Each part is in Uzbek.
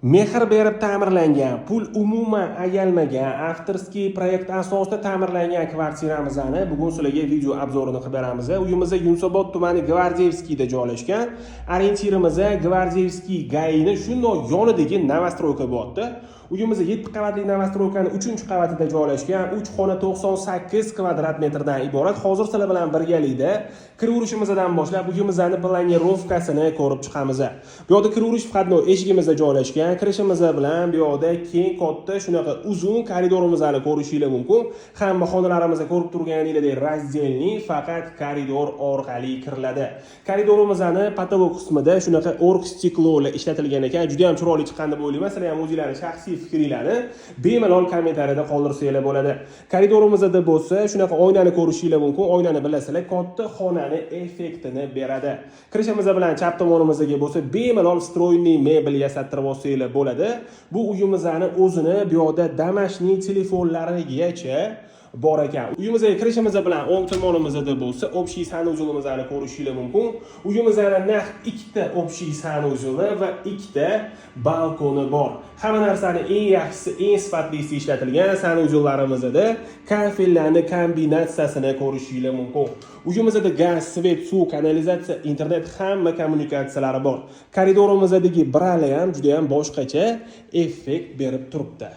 Mehr berib ta'mirlangan, pul umuman ayalmagan, avtorskiy proyekt asosida ta'mirlangan kvartiramizni bugun sizlarga video obzorini qilib beramiz. Uyimiz Yunusobod tumani Gvardeyevskiyda joylashgan. Orientirimiz Gvardeyevskiy GAIning shundoq yonidagi novostroyka bo'pti. Uyimiz 7 qavatli novostroykaning 3-qavatida joylashgan, 3 xona 98 kvadrat metrdan iborat. Hozir sizlar bilan birgalikda kiraverishimizdan boshlab uyimizning planirovkasini ko'rib chiqamiz. Bu yerda kiraverish faqat eshigimizda joylashgan. Kirishimiz bilan bu yerda keng katta shunaqa uzun koridorimizni ko'rishingiz mumkin. Hamma xonalarimizni ko'rib turganingizdek razdelni faqat koridor orqali kiriladi. Koridorimizning patolog qismida shunaqa org stiklolar ishlatilgan ekan. Juda ham chiroyli chiqqan deb o'ylayman. Sizlar ham o'zingizlarning shaxsiy fikringlarni bemalol kommentariyada qoldirsanglar bo'ladi. Koridorimizda bo'lsa shunaqa oynani ko'rishingiz mumkin. Oynani bilasizlar, katta xonani effektini beradi. Kirishimiz bilan chap tomonimizga bo'lsa bemalol stroyniy mebel yasattirib olsanglar bo'ladi. Bu uyimizning o'zini bu yerda damashniy telefonlarigacha bor ekan. Uyimizga kirishimiz bilan o'ng tomonimizda bo'lsa общий sanuzulimizni ko'rishingiz mumkin. Uyimizning naq 2 ta общий sanuzuli va 2 ta balkoni bor. Hamma narsani eng yaxshisi, eng sifatlisi ishlatilgan sanuzullarimizda kafellarning kombinatsiyasini ko'rishingiz mumkin. Uyimizda gaz, svet, suv, kanalizatsiya, internet hamma kommunikatsiyalari bor. Koridorimizdagi brali ham juda ham boshqacha effekt berib turibdi.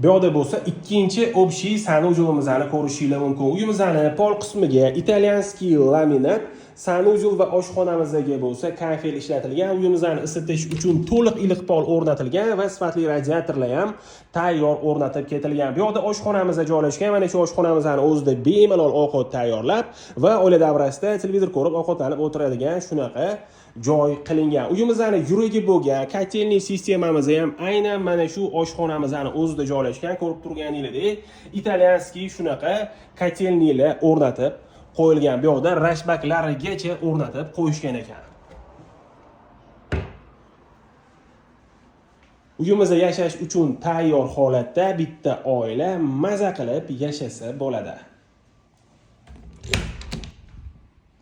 Bu yerda bo'lsa ikkinchi общий sanuzulimizni ko'rishingiz mumkin. Uyimizning pol qismiga italyanskiy laminat sanuzul va oshxonamizga bo'lsa kafel ishlatilgan. Uyimizni isitish uchun to'liq iliq pol o'rnatilgan va sifatli radiatorlar ham tayyor o'rnatib ketilgan. Bu yerda oshxonamizda joylashgan. Mana shu oshxonamizning o'zida bemalol ovqat tayyorlab va oila davrasida televizor ko'rib ovqatlanib o'tiradigan shunaqa joy qilingan. Uyimizning yuragi bo'lgan kotelniy sistemamiz ham aynan mana shu oshxonamizning o'zida joylashgan. Ko'rib turganingizdek, italyanskiy shunaqa kotelniylar o'rnatib qo'yilgan. Bu yerda rashbaklarigacha o'rnatib qo'yishgan ekan. Uyimizda yashash uchun tayyor holatda bitta oila maza qilib yashasa bo'ladi.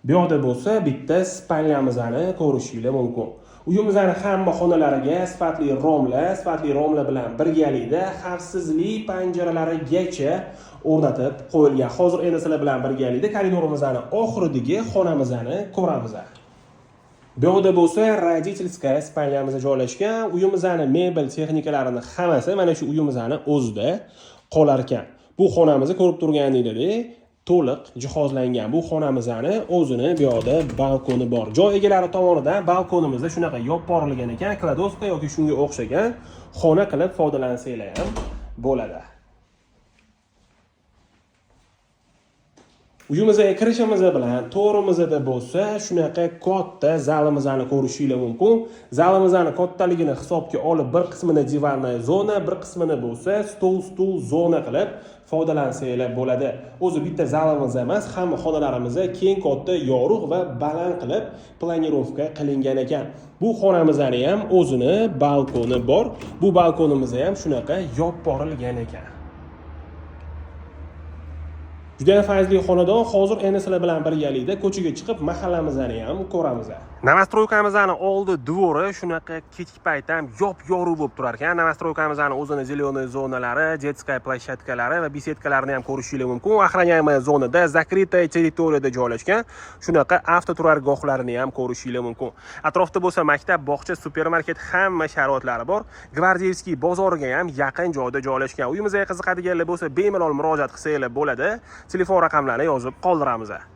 Bu yerda bo'lsa bitta spalnyamizni ko'rishingiz mumkin. Uyimizning hamma xonalariga sifatli romlar bilan birgalikda xavfsizlik panjaralarigacha o'rnatib qo'yilgan. Hozir endi sizlar bilan birgalikda koridorimizning oxiridagi xonamizni ko'ramiz. Bu yerda bo'lsa родительская spalnyamiz joylashgan. Uyimizning mebel texnikalarini hammasi mana shu uyimizning o'zida qolar ekan. Bu xonamizni ko'rib turganingizdek to'liq jihozlangan. Bu xonamizning o'zini bu yerda balkoni bor. Joy egalari tomonidan balkonimizda shunaqa yopib borilgan ekan, kladoska yoki shunga o'xshagan xona qilib foydalansanglar ham bo'ladi. Uyimizga kirishimiz bilan to'g'rimizda bo'lsa shunaqa katta zalimizni ko'rishingiz mumkin. Zalimizning kattaligini hisobga olib bir qismini divanniy zona, bir qismini bo'lsa stol zona qilib foydalansanglar bo'ladi. O'zi bitta zalimiz emas, hamma xonalarimiz keng, katta, yorug' va baland qilib planirovka qilingan ekan. Bu xonamizning ham o'zini balkoni bor. Bu balkonimiz ham shunaqa yopib borilgan ekan. Juda fayzli xonadon. Hozir endi sizlar bilan birgalikda ko'chaga chiqib mahallamizni ham ko'ramiz. Novostroykamizning oldi dvori shunaqa kechki payt ham yop-yorug' bo'lib turar ekan. Novostroykamizning o'zini zelenoy zonalari, детская площадкалari va besedkalarini ham ko'rishingiz mumkin. Охраняемая zonada, закрытая territoriyada joylashgan shunaqa avtoturargohlarini ham ko'rishingiz mumkin. Atrofda bo'lsa maktab, bog'cha, supermarket hamma sharoitlari bor. Gvardeyevskiy bozoriga ham yaqin joyda joylashgan. Uyimizga qiziqadiganlar bo'lsa bemalol murojaat qilsanglar bo'ladi. Telefon raqamlarini yozib qoldiramiz.